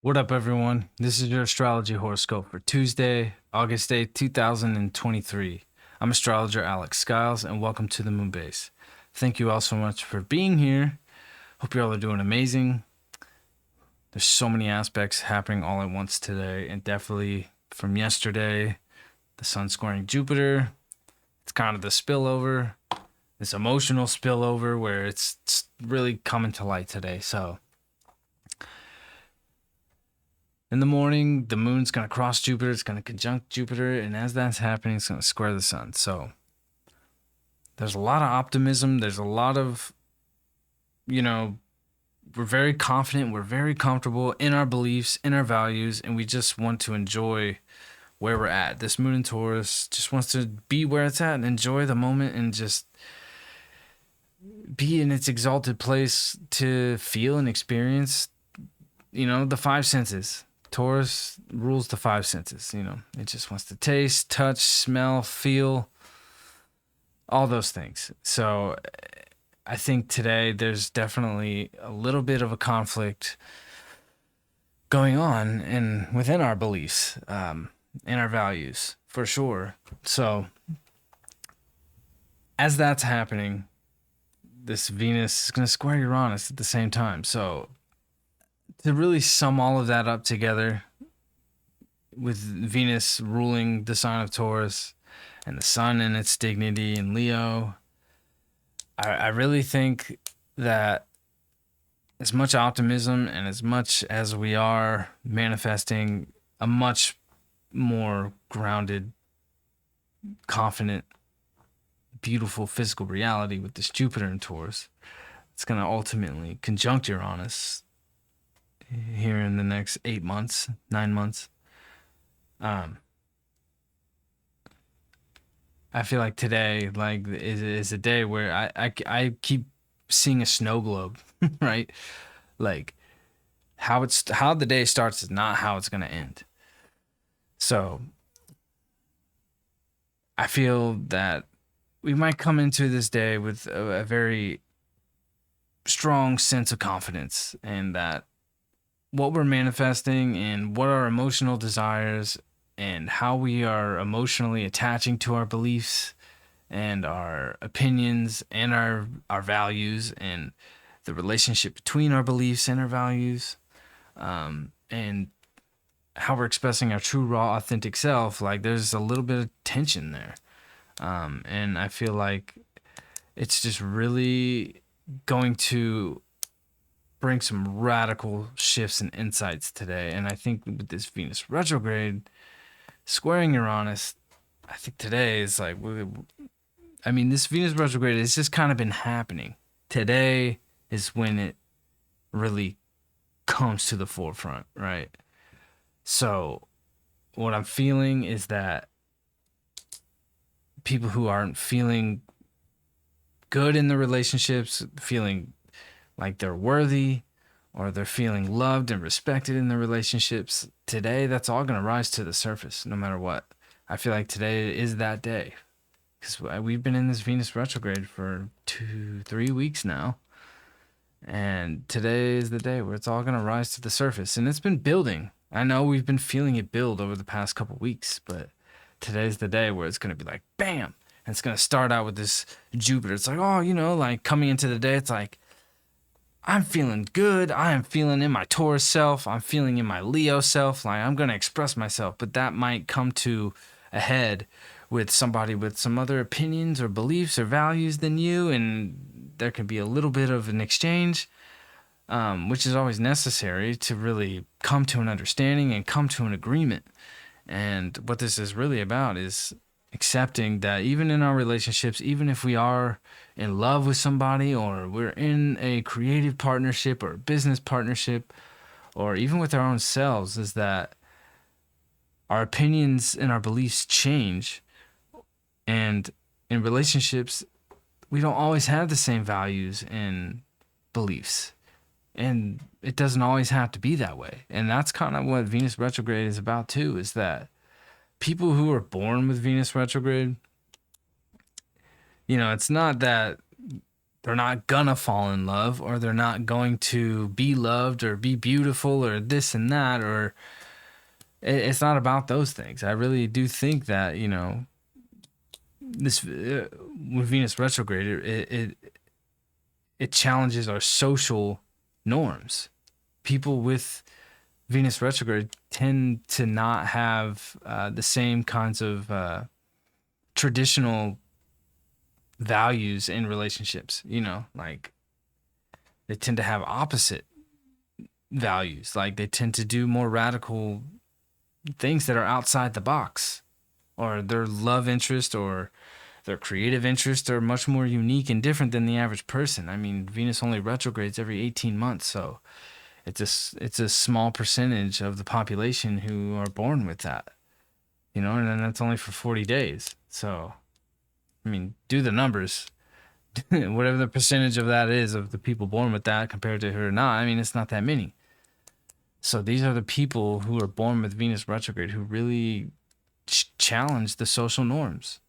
What up, everyone? This is your Astrology Horoscope for Tuesday, August 8th, 2023. I'm astrologer Alex Skiles, and welcome to the Moon Base. Thank you all so much for being here. Hope you all are doing amazing. There's so many aspects happening all at once today, and definitely from yesterday, the Sun squaring Jupiter. It's kind of the spillover, this emotional spillover where it's really coming to light today. So in the morning, the moon's going to cross Jupiter. It's going to conjunct Jupiter. And as that's happening, it's going to square the sun. So there's a lot of optimism. There's a lot of, we're very confident. We're very comfortable in our beliefs, in our values. And we just want to enjoy where we're at. This moon in Taurus just wants to be where it's at and enjoy the moment and just be in its exalted place to feel and experience, the five senses. Taurus rules the five senses, It just wants to taste, touch, smell, feel, all those things. So I think today there's definitely a little bit of a conflict going on within our beliefs, and our values, for sure. So as that's happening, this Venus is going to square Uranus at the same time. So to really sum all of that up together, with Venus ruling the sign of Taurus and the sun in its dignity in Leo, I really think that as much optimism and as much as we are manifesting a much more grounded, confident, beautiful physical reality with this Jupiter in Taurus, it's going to ultimately conjunct Uranus here in the next 9 months. I feel like today is a day where I keep seeing a snow globe, right? Like how the day starts is not how it's going to end. So I feel that we might come into this day with a very strong sense of confidence, and that what we're manifesting and what our emotional desires and how we are emotionally attaching to our beliefs and our opinions and our values and the relationship between our beliefs and our values, and how we're expressing our true, raw, authentic self. Like there's a little bit of tension there. And I feel like it's just really going to bring some radical shifts and insights today. And I think with this Venus retrograde squaring Uranus, I think today is like, this Venus retrograde has just kind of been happening. Today is when it really comes to the forefront, right? So what I'm feeling is that people who aren't feeling good in the relationships, feeling like they're worthy, or they're feeling loved and respected in the relationships, today that's all going to rise to the surface no matter what. I feel like today is that day, because we've been in this Venus retrograde for 2-3 weeks now, and today is the day where it's all going to rise to the surface. And it's been building. I know we've been feeling it build over the past couple weeks, but today's the day where it's going to be like bam, and it's going to start out with this Jupiter. It's like, like coming into the day, it's like, I'm feeling good. I am feeling in my Taurus self. I'm feeling in my Leo self. Like I'm going to express myself, but that might come to a head with somebody with some other opinions or beliefs or values than you. And there can be a little bit of an exchange, which is always necessary to really come to an understanding and come to an agreement. And what this is really about is accepting that even in our relationships, even if we are in love with somebody, or we're in a creative partnership or a business partnership, or even with our own selves, is that our opinions and our beliefs change. And in relationships, we don't always have the same values and beliefs. And it doesn't always have to be that way. And that's kind of what Venus retrograde is about too, is that people who are born with Venus retrograde, it's not that they're not gonna fall in love, or they're not going to be loved or be beautiful or this and that, or it's not about those things. I really do think that, this with Venus retrograde, it challenges our social norms. People with Venus retrograde tend to not have the same kinds of traditional values in relationships. Like they tend to have opposite values. Like they tend to do more radical things that are outside the box, or their love interest or their creative interests are much more unique and different than the average person. I mean, Venus only retrogrades every 18 months, so it's a small percentage of the population who are born with that, and then that's only for 40 days. So, I mean, do the numbers. Whatever the percentage of that is of the people born with that compared to who are not, I mean, it's not that many. So these are the people who are born with Venus retrograde who really challenge the social norms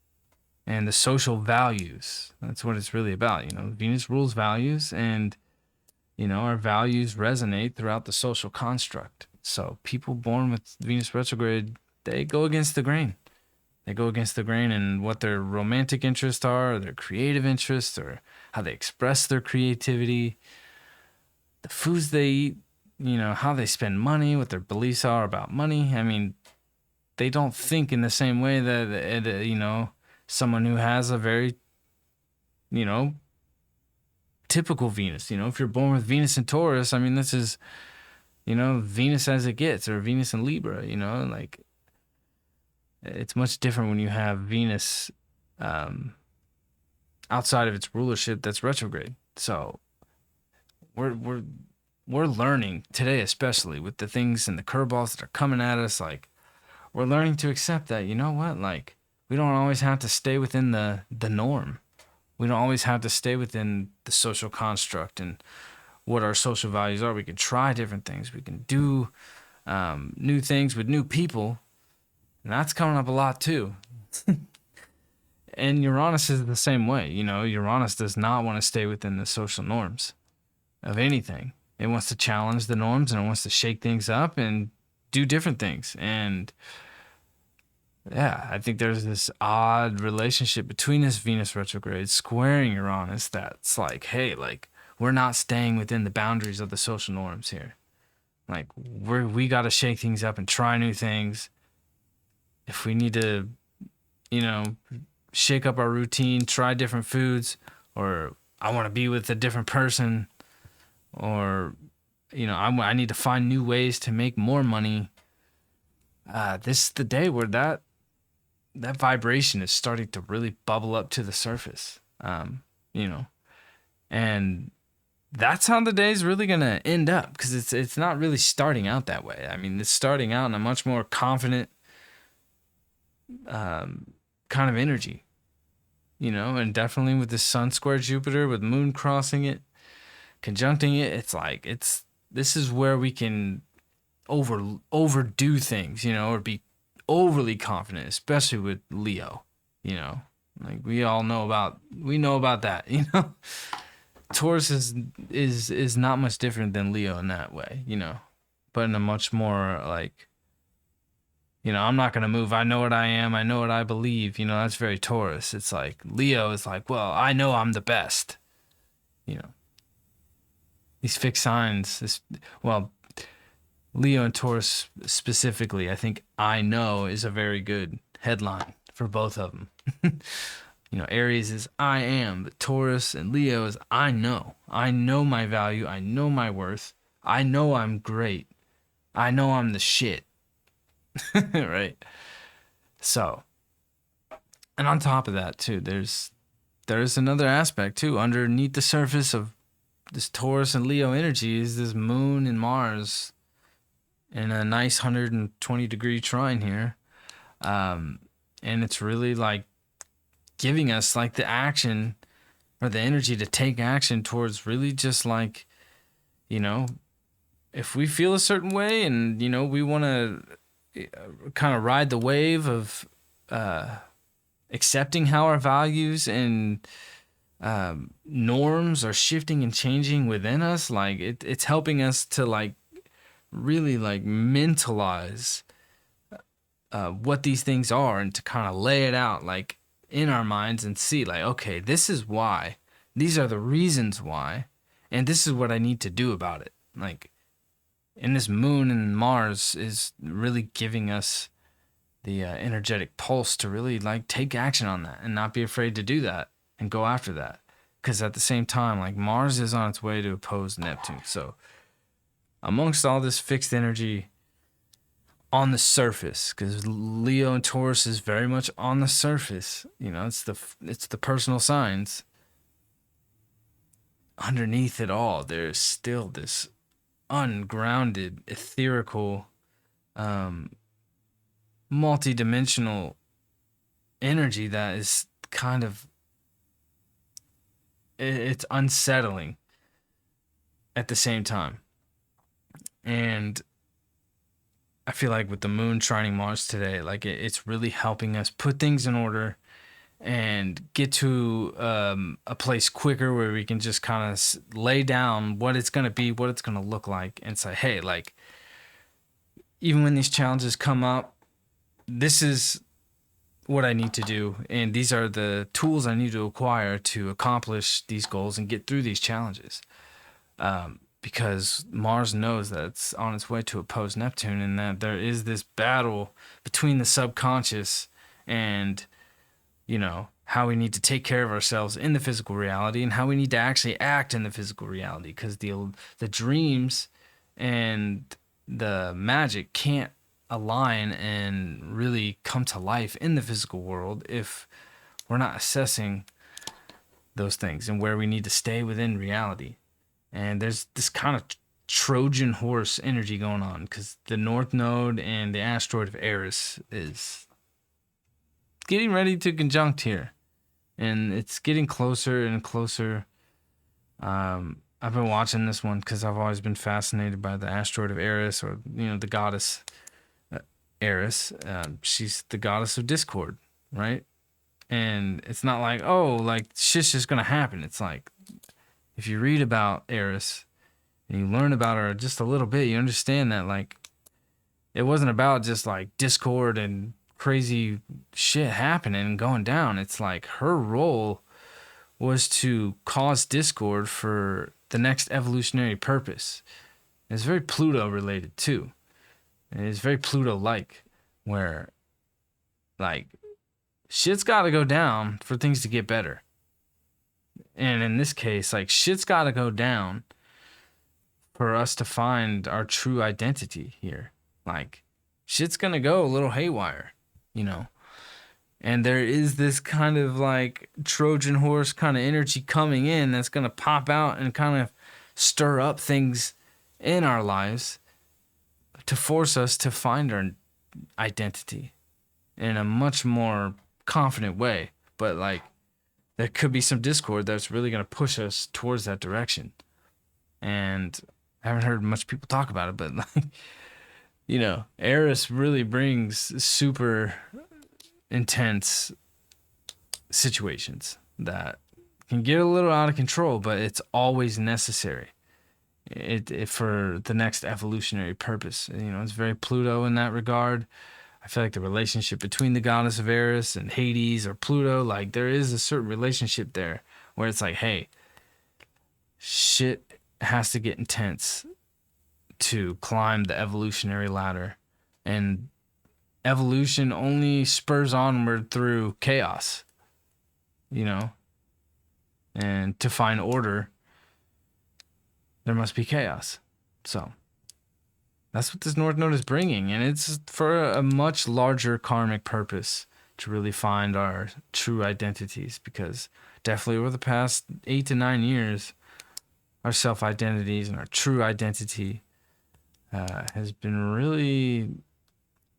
and the social values. That's what it's really about. Venus rules values, and our values resonate throughout the social construct. So people born with Venus retrograde, they go against the grain. They go against the grain in what their romantic interests are, or their creative interests, or how they express their creativity, the foods they eat, how they spend money, what their beliefs are about money. I mean, they don't think in the same way that, someone who has a very, typical Venus. If you're born with Venus in Taurus, I mean, this is, Venus as it gets, or Venus in Libra, like it's much different when you have Venus outside of its rulership that's retrograde. So we're learning today, especially with the things and the curveballs that are coming at us. Like, we're learning to accept that, like, we don't always have to stay within the norm. We don't always have to stay within the social construct and what our social values are. We can try different things. We can do new things with new people. And that's coming up a lot too. And Uranus is the same way. Uranus does not want to stay within the social norms of anything. It wants to challenge the norms, and it wants to shake things up and do different things. And yeah, I think there's this odd relationship between this Venus retrograde squaring Uranus that's like, hey, like, we're not staying within the boundaries of the social norms here. Like, we got to shake things up and try new things. If we need to, shake up our routine, try different foods, or I want to be with a different person, or, I need to find new ways to make more money. This is the day where that vibration is starting to really bubble up to the surface, and that's how the day is really going to end up, because it's not really starting out that way. I mean, it's starting out in a much more confident kind of energy, and definitely with the sun square Jupiter, with moon crossing it, conjuncting it, it's like, this is where we can overdo things, or be overly confident, especially with Leo, like we know about that, Taurus is not much different than Leo in that way, but in a much more like, I'm not going to move. I know what I am. I know what I believe. That's very Taurus. It's like Leo is like, well, I know I'm the best. These fixed signs. Leo and Taurus specifically, I think I know is a very good headline for both of them. Aries is I am, but Taurus and Leo is I know. I know my value. I know my worth. I know I'm great. I know I'm the shit. Right? So, and on top of that too, there's another aspect too. Underneath the surface of this Taurus and Leo energy is this moon and Mars in a nice 120-degree trine here. And it's really like giving us like the action or the energy to take action towards really just like, if we feel a certain way and, we want to kind of ride the wave of accepting how our values and norms are shifting and changing within us. Like it's helping us to like really like mentalize what these things are and to kind of lay it out like in our minds and see like, okay, this is why, these are the reasons why, and this is what I need to do about it. Like, and this moon and Mars is really giving us the energetic pulse to really like take action on that and not be afraid to do that and go after that. Because at the same time, like Mars is on its way to oppose Neptune. So amongst all this fixed energy on the surface, because Leo and Taurus is very much on the surface, you know, it's the personal signs. Underneath it all, there's still this ungrounded, etherical, multi-dimensional energy that is kind of, it's unsettling at the same time. And I feel like with the moon trining Mars today, like it's really helping us put things in order and get to a place quicker where we can just kind of lay down what it's going to be, what it's going to look like, and say, hey, like, even when these challenges come up, this is what I need to do, and these are the tools I need to acquire to accomplish these goals and get through these challenges. Because Mars knows that it's on its way to oppose Neptune, and that there is this battle between the subconscious and, you know, how we need to take care of ourselves in the physical reality and how we need to actually act in the physical reality. Because the dreams and the magic can't align and really come to life in the physical world if we're not assessing those things and where we need to stay within reality. And there's this kind of Trojan horse energy going on because the North Node and the asteroid of Eris is getting ready to conjunct here, and it's getting closer and closer. I've been watching this one because I've always been fascinated by the asteroid of Eris, or you know, the goddess Eris. She's the goddess of discord, right? And it's not like, oh, like shit's just gonna happen. It's like, if you read about Eris and you learn about her just a little bit, you understand that like it wasn't about just like discord and crazy shit happening and going down. It's like her role was to cause discord for the next evolutionary purpose. It's very Pluto related too. It's very Pluto-like, where like shit's got to go down for things to get better. And in this case, like shit's got to go down for us to find our true identity here. Like shit's going to go a little haywire, you know. And there is this kind of like Trojan horse kind of energy coming in that's going to pop out and kind of stir up things in our lives to force us to find our identity in a much more confident way. But like, there could be some discord that's really going to push us towards that direction. And I haven't heard much people talk about it, but like, you know, Eris really brings super intense situations that can get a little out of control, but it's always necessary it for the next evolutionary purpose. You know, it's very Pluto in that regard. I feel like the relationship between the goddess of Eris and Hades or Pluto, like there is a certain relationship there where it's like, hey, shit has to get intense to climb the evolutionary ladder. And evolution only spurs onward through chaos, you know? And to find order, there must be chaos. So that's what this North Node is bringing, and it's for a much larger karmic purpose to really find our true identities, because definitely over the past 8 to 9 years, our self-identities and our true identity has been really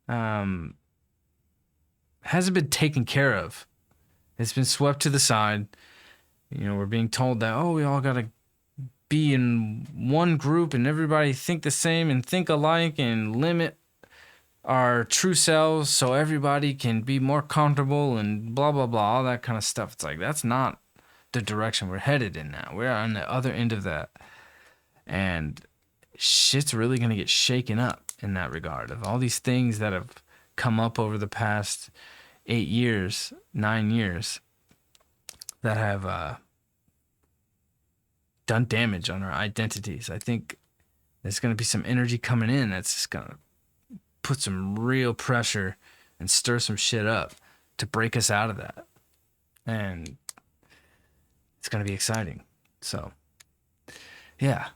hasn't been taken care of. It's been swept to the side. You know, we're being told that, oh, we all got to be in one group and everybody think the same and think alike and limit our true selves so everybody can be more comfortable and blah, blah, blah, all that kind of stuff. It's like, that's not the direction we're headed in now. We're on the other end of that. And shit's really going to get shaken up in that regard. Of all these things that have come up over the past 8 years, 9 years, that have done damage on our identities. I think there's going to be some energy coming in that's just going to put some real pressure and stir some shit up to break us out of that. And it's going to be exciting. So, yeah.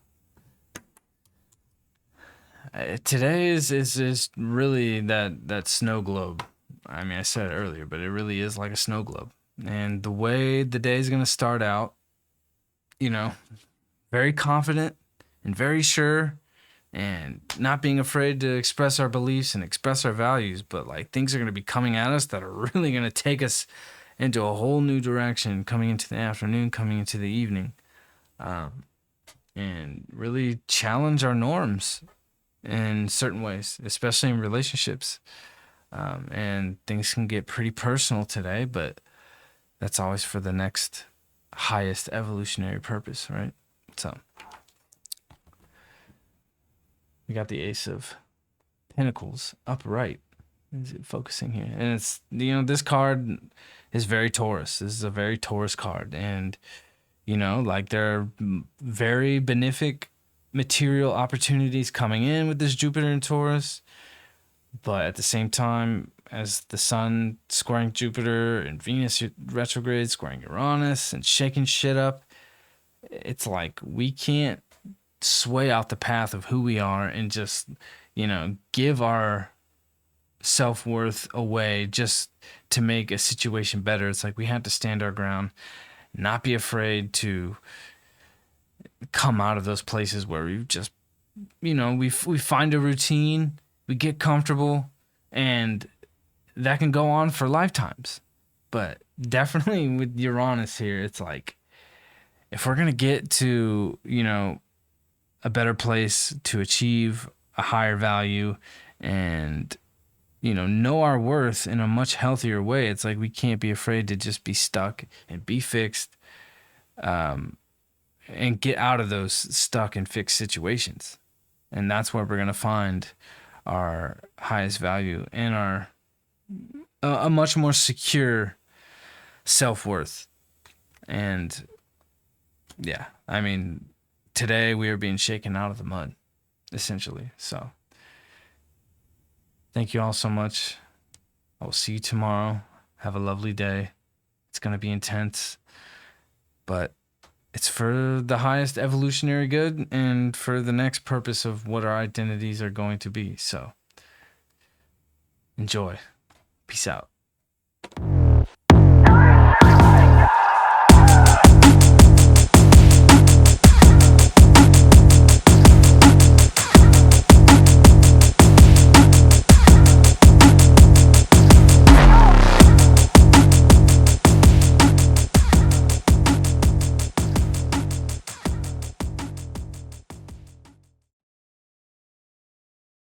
Today is really that snow globe. I mean, I said it earlier, but it really is like a snow globe. And the way the day is going to start out, you know, very confident and very sure, and not being afraid to express our beliefs and express our values, but like things are going to be coming at us that are really going to take us into a whole new direction, coming into the afternoon, coming into the evening, and really challenge our norms in certain ways, especially in relationships. And things can get pretty personal today, but that's always for the next highest evolutionary purpose, right? So we got the Ace of Pentacles upright. Is it focusing here? And it's, you know, this card is very Taurus. This is a very Taurus card. And, you know, like there are very benefic material opportunities coming in with this Jupiter in Taurus. But at the same time, as the Sun squaring Jupiter and Venus retrograde squaring Uranus and shaking shit up, it's like we can't sway out the path of who we are and just, you know, give our self-worth away just to make a situation better. It's like we have to stand our ground, not be afraid to come out of those places where we just, you know, we find a routine, we get comfortable, and that can go on for lifetimes. But definitely with Uranus here, it's like, if we're going to get to, you know, a better place to achieve a higher value and, you know our worth in a much healthier way, it's like we can't be afraid to just be stuck and be fixed, and get out of those stuck and fixed situations. And that's where we're going to find our highest value and our a much more secure self-worth. And yeah, I mean, today we are being shaken out of the mud, essentially. So thank you all so much. I will see you tomorrow. Have a lovely day. It's going to be intense, but it's for the highest evolutionary good and for the next purpose of what our identities are going to be. So enjoy. Peace out.